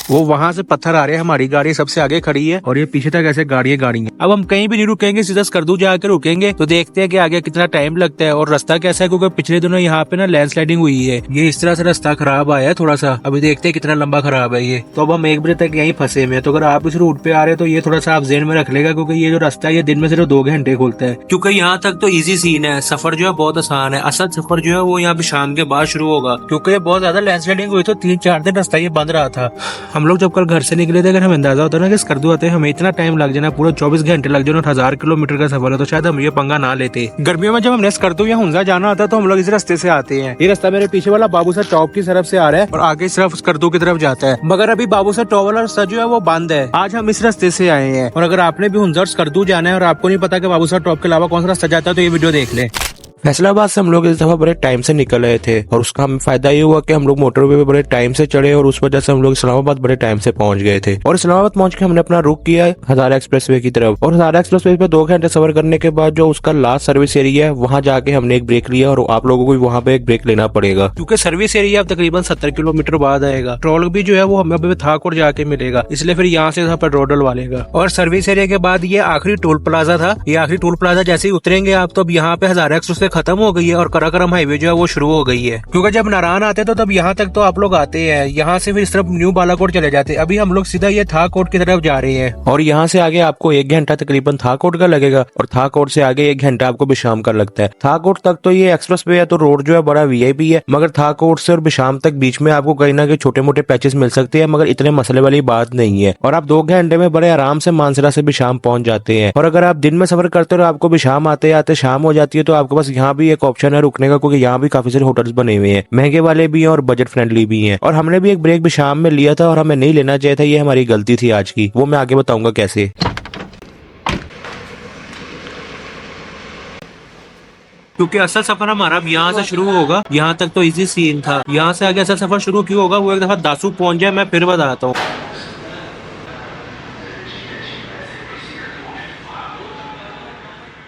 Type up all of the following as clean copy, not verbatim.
वो वहाँ से पत्थर आ रहे हैं, हमारी गाड़ी सबसे आगे खड़ी है और ये पीछे तक ऐसे गाड़ी है। अब हम कहीं भी नहीं रुकेंगे, सीधा स्कर्दू जाकर रुकेंगे तो देखते हैं कि आगे कितना टाइम लगता है और रास्ता कैसा है, क्योंकि पिछले दिनों यहाँ पे ना लैंडस्लाइडिंग हुई है। ये इस तरह से रास्ता खराब आया है थोड़ा सा, अभी देखते हैं कितना लंबा खराब है ये। तो अब हम 1 बजे तक यहीं फंसे हुए हैं, तो अगर आप इस रूट पे आ रहे हैं तो ये थोड़ा सा आप ज़हन में रख लेगा, क्योंकि ये जो रास्ता है ये दिन में सिर्फ 2 घंटे खुलता है। क्योंकि यहाँ तक तो इजी सीन है, सफर जो है बहुत आसान है। असल सफर जो है वो यहाँ पे शाम के बाद शुरू होगा, क्योंकि ये बहुत ज्यादा लैंडस्लाइडिंग हुई तो 3-4 दिन रास्ता ये बंद रहा था। हम लोग जब कल घर से निकले थे, अगर हमें अंदाजा होता ना कि स्कर्दू आते हमें इतना टाइम लग जाना, पूरा 24 घंटे लग जाना, 1000 किलोमीटर का सफर है, तो शायद हम ये पंगा ना लेते। गर्मियों में जब हमने स्कर्दू या हुंजा जाना होता तो हम लोग इस रास्ते से आते हैं। ये रास्ता मेरे पीछे वाला बाबूसर चौक की तरफ से आ रहा है और आगे सिर्फ स्कर्दू की तरफ जाता है, मगर अभी बाबूसर चौक वाला रास्ता जो है वो बंद है। आज हम इस रास्ते से आए हैं और अगर आपने भी हुंजा और स्कर्दू जाना है और आपको नहीं पता कि बाबूसर टॉप के अलावा कौन सा रास्ता जाता है तो ये वीडियो देख लें। फैसलाबाद से हम लोग इस दफा बड़े टाइम से निकल रहे थे और उसका हमें फायदा ये हुआ कि हम लोग मोटरवे पे बड़े टाइम से चढ़े और उस वजह से हम लोग इस्लामाबाद बड़े टाइम से पहुंच गए थे। और इस्लामाबाद पहुंच के हमने अपना रुख किया हजारा एक्सप्रेसवे की तरफ, और हजारा एक्सप्रेसवे पे 2 घंटे सफर करने के बाद जो उसका लास्ट सर्विस एरिया है वहाँ जाके हमने एक ब्रेक लिया, और आप लोगों को भी वहाँ पे एक ब्रेक लेना पड़ेगा, क्योंकि सर्विस एरिया अब तकरीबन 70 किलोमीटर बाद आएगा। पेट्रोल भी जो है वो हमें अभी थाकोट जाके मिलेगा, इसलिए फिर यहाँ से पेट्रोल डलवा लेगा। और सर्विस एरिया के बाद ये आखिरी टोल प्लाजा था। ये आखिरी टोल प्लाजा जैसे ही उतरेंगे आप तो अब यहाँ पे हजारा एक्सप्रेसवे खत्म हो गई है और कराकरम हाईवे जो है वो शुरू हो गई है। क्योंकि जब नारायण आते हैं तो तब यहाँ तक तो आप लोग आते हैं, यहाँ से फिर इस तरफ न्यू बालाकोट चले जाते हैं। अभी हम लोग सीधा ये थाकोट की तरफ जा रहे हैं और यहाँ से आगे आपको 1 घंटा तकरीबन थाकोट का लगेगा और थाकोट से आगे 1 घंटा आपको बिशाम का लगता है। थाकोट तक तो ये एक्सप्रेस वे है तो रोड जो है बड़ा वीआईपी है, मगर थाकोट से और बिशाम तक बीच में आपको कहीं ना कहीं छोटे मोटे पैचेस मिल सकते हैं, मगर इतने मसले वाली बात नहीं है। और आप 2 घंटे में बड़े आराम से मानसरा से बिशाम पहुंच जाते हैं। और अगर आप दिन में सफर करते हो और आपको बिशाम आते आते शाम हो जाती है तो आपके पास यहाँ भी एक ऑप्शन है रुकने का, क्योंकि यहाँ भी काफी सारे होटल्स बने हुए हैं, महंगे वाले भी हैं और बजट फ्रेंडली भी हैं। और हमने भी एक ब्रेक भी शाम में लिया था और हमें नहीं लेना चाहिए था, ये हमारी गलती थी आज की, वो मैं आगे बताऊंगा कैसे। क्योंकि असल सफर हमारा अब यहाँ से शुरू होगा। यहाँ तक तो इजी सीन था, यहाँ से आगे असल सफर शुरू क्यों होगा वो एक दफा दासू पहुंच जाए मैं फिर बताता हूँ।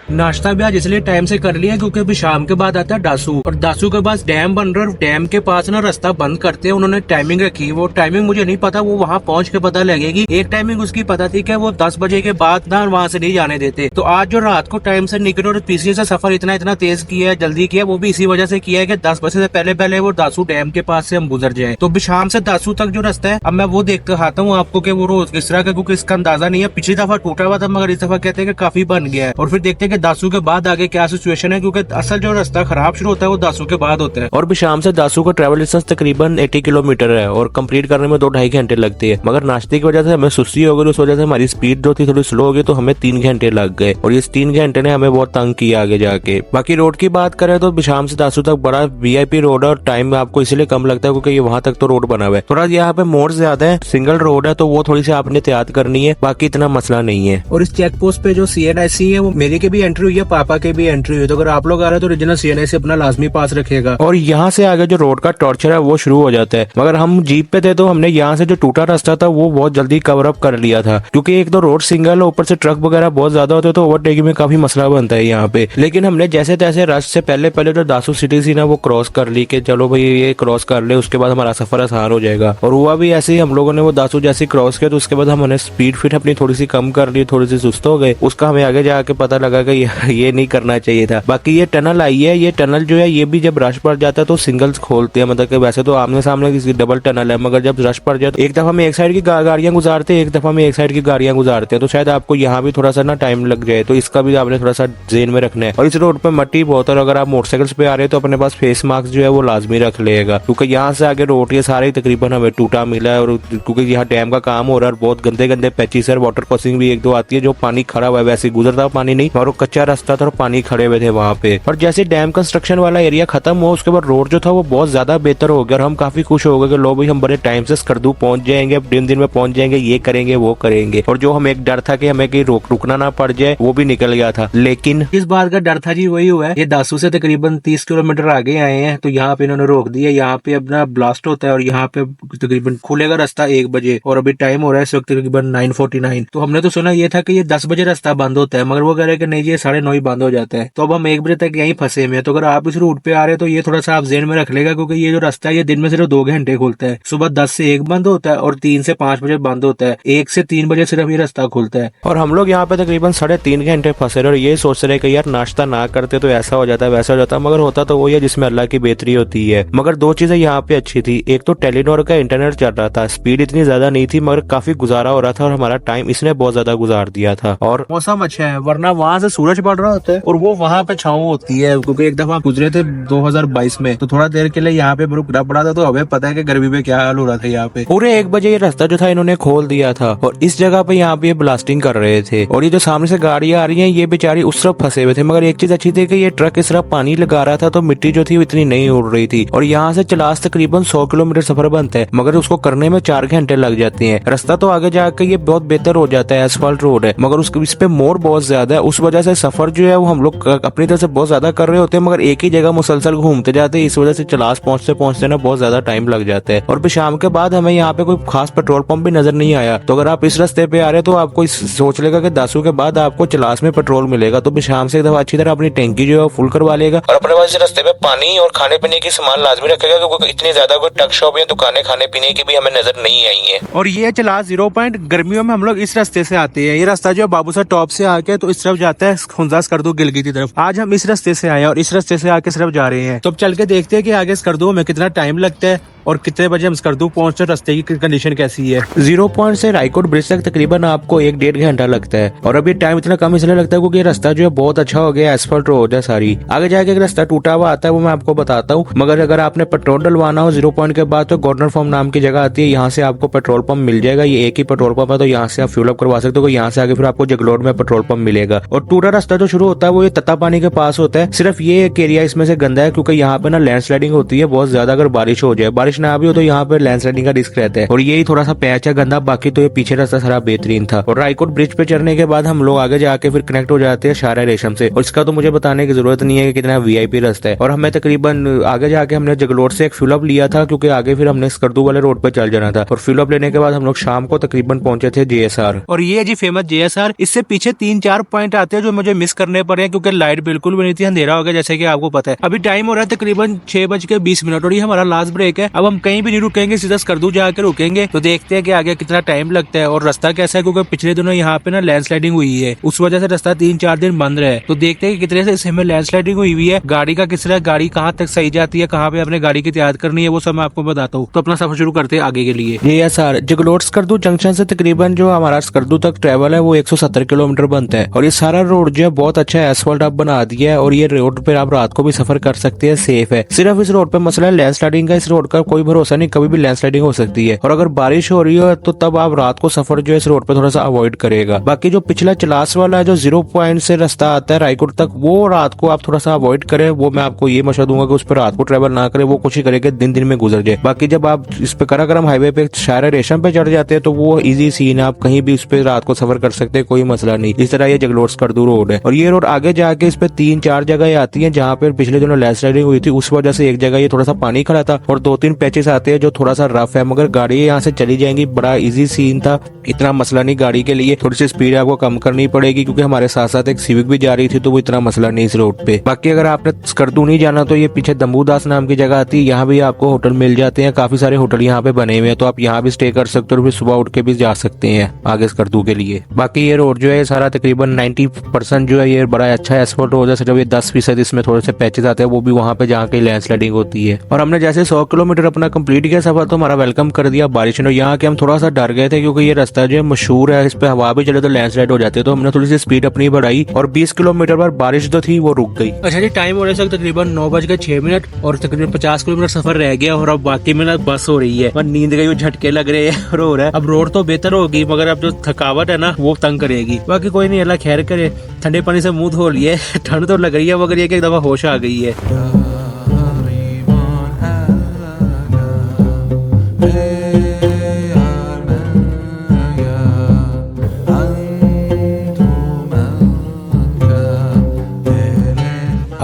नाश्ता भी आज इसलिए टाइम से कर लिया क्योंकि अभी शाम के बाद आता है दासू, और दासू के पास डैम बन रहा है। डैम के पास ना रास्ता बंद करते हैं, उन्होंने टाइमिंग रखी, वो टाइमिंग मुझे नहीं पता, वो वहाँ पहुँच के पता लगेगी। एक टाइमिंग उसकी पता थी कि वो 10 बजे के बाद ना वहाँ से नहीं जाने देते। तो आज जो रात को टाइम से निकले और पीछे से सफर इतना तेज किया है, जल्दी किया, वो भी इसी वजह से किया है कि 10 बजे से पहले वो दासू डैम के पास से हम गुजर जाए। तो शाम से दासू तक जो रास्ता है अब मैं वो देखते आता हूँ आपको कि वो रोज किस तरह का, क्योंकि इसका अंदाजा नहीं है। पिछली दफा टूटा हुआ था मगर इस दफा कहते हैं कि काफी बन गया है। और फिर देखते हैं कि दासू के बाद आगे क्या सिचुएशन है, क्योंकि असल जो रास्ता खराब शुरू होता है वो दासू के बाद होता है। और बिशाम से दासू का ट्रैवल डिस्टेंस तकरीबन 80 किलोमीटर है और कंप्लीट करने में 2-2.5 घंटे लगते हैं, मगर नाश्ते की वजह से हमें सुस्ती हो गई, उस वजह से हमारी स्पीड जो थी थोड़ी स्लो हो गई, तो हमें 3 घंटे लग गए और इस 3 घंटे ने हमें बहुत तंग किया आगे जाके। बाकी रोड की बात करें तो बिशाम से दासू तक बड़ा वीआईपी रोड है और टाइम आपको इसलिए कम लगता है क्योंकि ये वहाँ तक तो रोड बना हुआ है। थोड़ा यहाँ पे मोड़ ज्यादा है, सिंगल रोड है, तो वो थोड़ी सी आपने एहतियात करनी है, बाकी इतना मसला नहीं है। और इस चेक पोस्ट पे जो CNIC है वो मेरे के भी एंट्री हुई है, पापा के भी एंट्री हुई है, तो अगर आप लोग आ रहे हैं तो रीजनल CNIC अपना लाजमी पास रखेगा। और यहाँ से आगे जो रोड का टॉर्चर है वो शुरू हो जाता है, मगर हम जीप पे थे तो हमने यहाँ से जो टूटा रास्ता था वो बहुत जल्दी कवर अप कर लिया था, क्योंकि एक तो रोड सिंगल है, ऊपर से ट्रक वगैरह बहुत ज्यादा होते हैं तो ओवरटेकिंग में काफी मसला बनता है यहाँ पे। लेकिन हमने जैसे तैसे रश से पहले जो दासू सिटी थी ना वो क्रॉस कर ली कि चलो भाई ये क्रॉस कर ले, उसके बाद हमारा सफर आसान हो जाएगा। और हुआ भी ऐसे ही, हम लोगों ने वो दासू जैसे क्रॉस किया तो उसके बाद हमने स्पीड फिट अपनी थोड़ी सी कम कर ली, थोड़ी सी सुस्त हो गए। उसका हमें आगे जाके पता लगा कि ये नहीं करना चाहिए था। बाकी ये टनल आई है, ये टनल जो है ये भी जब रश पड़ जाता है तो सिंगल्स खोलते हैं, मतलब कि वैसे तो आमने सामने किसी डबल टनल है, मगर जब रश पड़ जाए तो एक दफा में एक साइड की गाड़ियां गुजारते हैं, एक दफा में एक साइड की गाड़ियां गुजारते हैं, तो शायद आपको यहाँ भी थोड़ा सा ना टाइम लग जाए, तो इसका भी आपने थोड़ा सा ज़हन में रखना है। और इस रोड पे मट्टी बहुत है, अगर आप मोटरसाइकिल्स पे आ रहे हैं तो अपने पास फेस मास्क जो है वो लाजमी रख लेगा, क्योंकि यहाँ से आगे रोड ये सारे तकरीबन हमें टूटा मिला है। और क्योंकि यहाँ डैम का काम हो रहा है, बहुत गंदे पैचेस है, वाटर क्रॉसिंग भी 1-2 आती है जो पानी खड़ा हुआ है, वैसे गुजरता पानी नहीं, और वो कच्चा रास्ता था और पानी खड़े हुए थे वहाँ पे। और जैसे डैम कंस्ट्रक्शन वाला एरिया खत्म हुआ उसके बाद रोड जो था वो बहुत ज्यादा बेहतर हो गया और हम काफी खुश हो गए कि लो भाई हम बड़े टाइम से स्कर्दू पहुंच जाएंगे, अब दिन में पहुंच जाएंगे, ये करेंगे वो करेंगे। और जो हमें एक डर था कि हमें कहीं रुकना ना पड़ जाए वो भी निकल गया था। लेकिन इस बात का डर था जी वही हुआ है, ये दासू से तकरीबन 30 किलोमीटर आगे आए हैं तो यहाँ पे इन्होंने रोक दिया। यहाँ पे अपना ब्लास्ट होता है और यहाँ पे तकरीबन खुलेगा रास्ता 1 बजे और अभी टाइम हो रहा है इस वक्त तकरीबन 9:49। तो हमने तो सुना ये था कि ये 10 बजे रास्ता बंद होता है, मगर वो कह रहे कि नहीं ये 9:30 ही बंद हो जाता है। तो अब हम 1 बजे तक यहीं फंसे हुए हैं। तो अगर आप इस रूट पे आ रहे हैं तो ये थोड़ा सा आप जेहन में रख लेगा, क्योंकि ये जो रास्ता है ये दिन में सिर्फ 2 घंटे खुलता है। सुबह 10 से 1 बंद होता है और 3 से 5 बजे बंद होता है। 1 से 3 बजे सिर्फ ये रास्ता खुलता है। और हम लोग यहाँ पे तकरीबन 3.5 घंटे फंसे रहे और ये सोच रहे कि यार नाश्ता ना करते तो ऐसा हो जाता वैसा हो जाता, मगर होता तो वही है जिसमें अल्लाह की बेहतरी होती है। मगर 2 चीजें यहाँ पे अच्छी थी। एक तो टेलीनॉर का इंटरनेट चल रहा था, स्पीड इतनी ज्यादा नहीं थी मगर काफी गुजारा हो रहा था और हमारा टाइम इसने बहुत ज्यादा गुजार दिया था। और मौसम अच्छा है, वरना वहाँ से सूरज पड़ रहा होता है और वो वहाँ पे छाँव होती है। क्योंकि एक दफा गुजरे थे 2022 में, तो थोड़ा देर के लिए यहाँ पे रुकना पड़ा था। तो हमें पता है कि गर्मी में क्या हाल हो रहा था यहाँ पे। पूरे 1 बजे ये रास्ता जो था इन्होंने खोल दिया था और इस जगह पे यहाँ पे ब्लास्टिंग कर रहे थे। और ये जो सामने से गाड़ियां आ रही हैं ये बेचारी उस तरफ फंसे हुए थे। मगर एक चीज अच्छी थी कि ये ट्रक इस तरफ पानी लगा रहा था तो मिट्टी जो थी वो इतनी नहीं उड़ रही थी। और यहाँ से चलास तकरीबन 100 किलोमीटर सफर बनता है, मगर उसको करने में 4 घंटे लग जाते हैं। रास्ता तो आगे जाकर ये बहुत बेहतर हो जाता है, एसफाल्ट रोड है, मगर उसके इस पे मोड़ बहुत ज्यादा है। उस वजह से सफर जो है वो हम लोग अपनी तरफ से बहुत ज्यादा कर रहे होते हैं, मगर एक ही जगह मुसलसल घूमते जाते हैं। इस वजह से चलास पहुंचते पहुंचते ना बहुत ज्यादा टाइम लग जाता है। और फिर शाम के बाद हमें यहाँ पे कोई खास पेट्रोल पंप भी नजर नहीं आया। तो अगर आप इस रास्ते पे आ रहे हैं तो आपको सोच लेगा कि 10 के बाद आपको चलास में पेट्रोल मिलेगा। तो फिर शाम से एक दफा अच्छी तरह अपनी टैंकी जो है फुल करवा लेगा और अपने पास रास्ते पे पानी और खाने पीने की सामान लाजमी रखेगा, क्योंकि इतनी ज्यादा कोई टक शॉप या दुकानें खाने पीने की भी हमें नजर नहीं आई है। और ये चला 0 पॉइंट गर्मियों में हम लोग इस रास्ते से आते हैं। ये रास्ता जो बाबूसर टॉप से आके तो इस तरफ जाता है खुंजा स्कर्दू गिलगित की तरफ। आज हम इस रास्ते से आए और इस रास्ते से आके सिर्फ जा रहे हैं। तो अब चल के देखते हैं कि आगे स्कर्दू में कितना टाइम लगता है और कितने बजे हम स्कर्दू पहुंचते हैं, रास्ते की कंडीशन कैसी है। 0 पॉइंट से रायकोट ब्रिज तक तकरीबन आपको 1-1.5 घंटा लगता है। और अभी टाइम इतना कम इसलिए लगता है क्योंकि रास्ता जो है बहुत अच्छा हो गया, एसफाल्ट रोड है सारी। आगे जाके एक रास्ता टूटा हुआ आता है वो मैं आपको बताता हूँ। मगर अगर आपने पेट्रोल डलवाना हो 0 पॉइंट के बाद तो गवर्नर फार्म नाम की जगह आती है, यहाँ से आपको पेट्रोल पंप मिल जाएगा। ये एक ही पेट्रोल पंप है तो यहाँ से आप फ्यूल अप करवा सकते हो। यहाँ से आगे फिर आपको जगलोड में पेट्रोल पंप मिलेगा। और टूटा रास्ता जो शुरू होता है वो ये तत्ता पानी के पास होता है। सिर्फ ये एक एरिया इसमें से गंदा है क्योंकि यहाँ पे ना लैंडस्लाइडिंग होती है बहुत ज्यादा। अगर बारिश हो जाए, बारिश ना भी हो तो यहाँ पे लैंडस्लाइडिंग का रिस्क रहता है। और यही थोड़ा सा पैच है गंदा, बाकी तो ये पीछे रास्ता सारा बेहतरीन था। और रायकोट ब्रिज पे चढ़ने के बाद हम लोग आगे जाके फिर कनेक्ट हो जाते हैं शारा रेशम से। और इसका तो मुझे बताने की जरूरत नहीं है कि कितना वीआईपी रास्ता है। और हमें तकरीबन आगे जाके हमने जगलोड से एक फ्यूल अप लिया था क्योंकि आगे फिर हमने स्कर्दू वाले रोड पे चल जाना था। और फ्यूल अप लेने के बाद हम लोग शाम को तकरीबन पहुंचे थे जेएसआर। और ये जी फेमस जेएसआर। इससे पीछे 3-4 पॉइंट आते हैं जो मुझे मिस करने पड़े हैं क्योंकि लाइट बिल्कुल भी नहीं थी, अंधेरा हो गया जैसे कि आपको पता है। अभी टाइम हो रहा है तकरीबन 6:20 और ये हमारा लास्ट ब्रेक है। अब हम कहीं भी नहीं रुकेंगे, सीधा स्कर्दू जाकर रुकेंगे। तो देखते हैं कि आगे कितना टाइम लगता है और रास्ता कैसा है, क्योंकि पिछले दिनों यहाँ पे ना लैंडस्लाइडिंग हुई है, उस वजह से रास्ता 3-4 दिन बंद रहा है। तो देखते हैं कि कितने से इस समय लैंडस्लाइडिंग हुई हुई है, गाड़ी का किस तरह, गाड़ी कहाँ तक सही जाती है, कहाँ पे अपने गाड़ी की तैयार करनी है, वो सब मैं आपको बताता हूँ। तो अपना सफर शुरू करते हैं आगे के लिए। जेएसआर जगलोड स्कर्दू जंक्शन से तकरीबन जो हमारा स्कर्दू तक ट्रेवल है वो 170 किलोमीटर बनता है। और ये सारा रोड जो है बहुत अच्छा एसफाल्ट आप बना दिया है और ये रोड पे आप रात को भी सफर कर सकते हैं, सेफ है। सिर्फ इस रोड पे मसला है लैंडस्लाइडिंग का। इस रोड का कोई भरोसा नहीं, कभी भी लैंडस्लाइडिंग हो सकती है। और अगर बारिश हो रही हो तो तब आप रात को सफर जो है इस रोड पे थोड़ा सा अवॉइड करेगा। बाकी जो पिछला चलास वाला है जो 0 पॉइंट से रास्ता आता है रायकोट तक, वो रात को आप थोड़ा सा अवॉइड करें। वो मैं आपको ये मशवरा दूंगा कि उस पर रात को ट्रेवल ना करें, वो कोशिश करें कि दिन दिन में गुजर जाए। बाकी जब आप इस पे कराकरम हाईवे पे शारा रेशम पे चढ़ जाते हैं तो वो इजी सीन है, आप कहीं भी उस पे रात को सफर कर सकते हैं, कोई मसला नहीं। इस तरह ये जगलोड स्कर्दू रोड है। और ये रोड आगे जाके इस पे 3-4 जगह आती है जहाँ पे पिछले दिनों लैंडस्लाइडिंग हुई थी, उस वजह से एक जगह ये थोड़ा सा पानी खड़ा था और 2-3 पैचेस आते हैं जो थोड़ा सा रफ है, मगर गाड़ी यहाँ से चली जाएंगी। बड़ा इजी सीन था, इतना मसला नहीं गाड़ी के लिए। थोड़ी सी स्पीड आपको कम करनी पड़ेगी क्योंकि हमारे साथ साथ एक सिविक भी जा रही थी तो वो इतना मसला नहीं इस रोड पे। बाकी अगर आपने स्कर्दू नहीं जाना तो ये पीछे दम्बूदास नाम की जगह आती है, यहाँ भी आपको होटल मिल जाते हैं। काफी सारे होटल यहाँ पे बने हुए हैं तो आप यहाँ भी स्टे कर सकते हो और फिर सुबह उठ के भी जा सकते हैं आगे स्कर्दू के लिए। बाकी ये रोड जो है सारा तकरीबन 90% जो है ये बड़ा अच्छा एसफाल्ट रोड है। सिर्फ ये 10% इसमें थोड़े से पैचेस आते हैं, वो भी वहाँ पे जहाँ कहीं लैंडस्लाइडिंग होती है। और हमने जैसे 100 किलोमीटर अपना कंप्लीट किया सफर तो हमारा वेलकम कर दिया बारिश ने। यहाँ के हम थोड़ा सा डर गए थे क्योंकि ये रास्ता जो है मशहूर है, इस पे हवा भी चले तो लैंडस्लाइड हो जाते, तो हमने थोड़ी सी स्पीड अपनी बढ़ाई और 20 किलोमीटर पर बारिश जो थी वो रुक गई। अच्छा जी, टाइम होने से तकरीबन 9:06 और तकरीबन 50 किलोमीटर सफर रह गया और अब बाकी में ना बस हो रही है, पर नींद गई, झटके लग रहे हैं और हो रहा है। अब रोड तो बेहतर होगी मगर अब जो थकावट है ना वो तंग करेगी। बाकी कोई नहीं, अल्लाह खैर करे। ठंडे पानी से मुंह धो लिए, ठंड तो लग रही है मगर ये कि एक दफा होश आ गई है।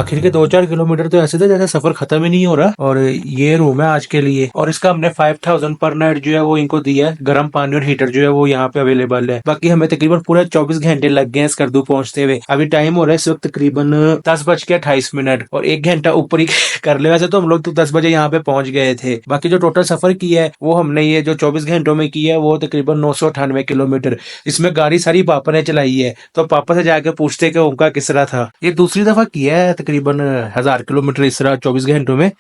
आखिर के 2-4 किलोमीटर तो ऐसे थे जैसे सफर खत्म ही नहीं हो रहा। और ये रूम है आज के लिए, और इसका हमने 5000 पर नाइट जो है वो इनको दिया है। गर्म पानी और हीटर जो है वो यहाँ पे अवेलेबल है। बाकी हमें तकरीबन पूरा 24 घंटे लग गए हैं स्कर्दू पहुंचते हुए। अभी टाइम हो रहा है इस वक्त तकरीबन 10:28, और 1 घंटा ऊपर ही कर ले। वैसे तो हम लोग तो 10 बजे यहाँ पे पहुंच गए थे। बाकी जो टोटल सफर किया है वो हमने ये जो 24 घंटों में किया है वो तकरीबन 998 किलोमीटर। इसमें गाड़ी सारी पापा ने चलाई है, तो पापा से जाके पूछते कि उनका किस तरह था। ये दूसरी दफा किया है तकरीबन 1000 किलोमीटर इस तरह 24 घंटों में।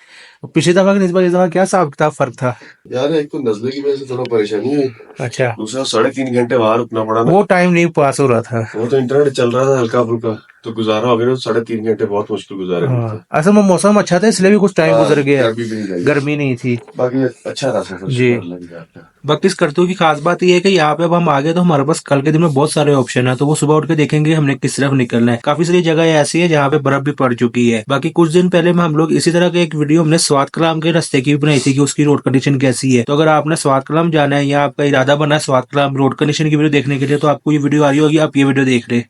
पिछली दफा की निस्बत इस दफा क्या हिसाब किताब फर्क था? यार एक तो नजले की वजह से थोड़ा परेशानी हुई, अच्छा, दूसरा 3.5 घंटे बाहर रुकना पड़ा ना। वो टाइम नहीं पास हो रहा था। वो तो इंटरनेट चल रहा था हल्का फुल्का, तो गुजारा हो गया ना। 3.5 घंटे बहुत मुश्किल गुजारे थे। असल में मौसम अच्छा था इसलिए भी कुछ टाइम गुजर गया, गर्मी भी नहीं लगी। गर्मी नहीं थी। बाकी अच्छा था सफर, जी। शुक्र अल्लाह का। बाकी इस करतू की खास बात यह है कि यहाँ पे अब हम आ गए तो हमारे पास कल के दिन में बहुत सारे ऑप्शन है। तो वो सुबह उठ के देखेंगे हमने किस तरफ निकलना है। काफी सारी जगह ऐसी है जहाँ पे बर्फ भी पड़ चुकी है। बाकी कुछ दिन पहले में हम लोग इसी तरह के एक वीडियो हमने स्वात कलाम के रास्ते की भी बनाई थी कि उसकी रोड कंडीशन कैसी है। तो अगर आपने स्वात कलाम जाना है या आपका इरादा बना है स्वात कलाम रोड कंडीशन की वीडियो देखने के लिए, तो आपको ये वीडियो आ रही होगी, आप ये वीडियो देख ले।